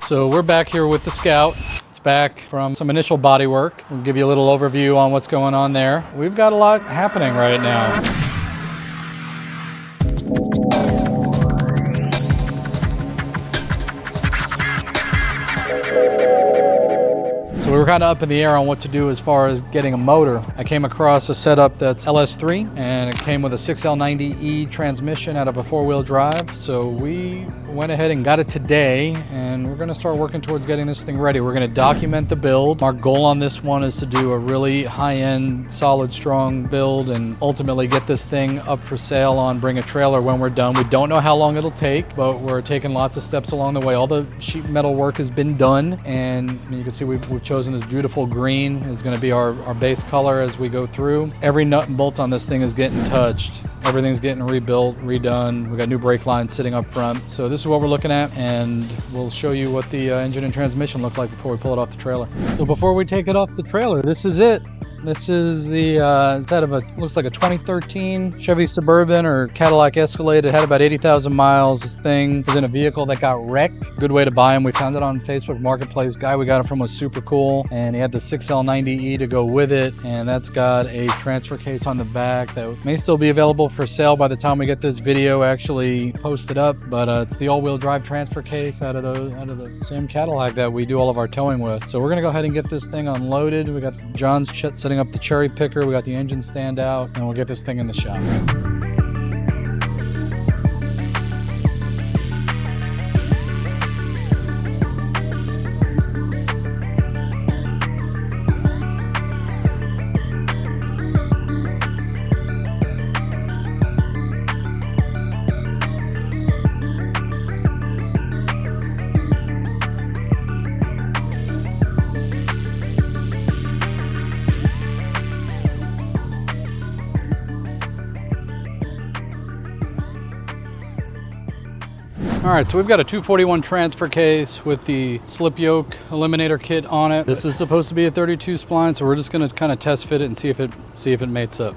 So we're back here with the Scout. It's back from some initial body work. We'll give you a little overview on what's going on there. We've got a lot happening right now. So we were kind of up in the air on what to do as far as getting a motor. I came across a setup that's LS3 and it came with a 6L90E transmission out of a 4-wheel drive. So we went ahead and got it today and we're going to start working towards getting this thing ready. We're going to document the build. Our goal on this one is to do a really high-end, solid, strong build and ultimately get this thing up for sale on Bring a Trailer when we're done. We don't know how long it'll take, but we're taking lots of steps along the way. All the sheet metal work has been done and you can see we've chosen this beautiful green. It's going to be our base color as we go through. Every nut and bolt on this thing is getting touched. Everything's getting rebuilt, redone. We got new brake lines sitting up front. So this is what we're looking at, and we'll show you what the engine and transmission look like before we pull it off the trailer. So before we take it off the trailer, this is it. This is the, it's out of a, looks like a 2013 Chevy Suburban or Cadillac Escalade. It had about 80,000 miles. This thing was in a vehicle that got wrecked. Good way to buy them. We found it on Facebook Marketplace. Guy we got it from was super cool. And he had the 6L90E to go with it. And that's got a transfer case on the back that may still be available for sale by the time we get this video actually posted up. But it's the all-wheel drive transfer case out of the same Cadillac that we do all of our towing with. So we're gonna go ahead and get this thing unloaded. We got John's setting up the cherry picker, we got the engine stand out, and we'll get this thing in the shop. All right, so we've got a 241 transfer case with the slip yoke eliminator kit on it. This is supposed to be a 32 spline, so we're just gonna kind of test fit it and see if it mates up.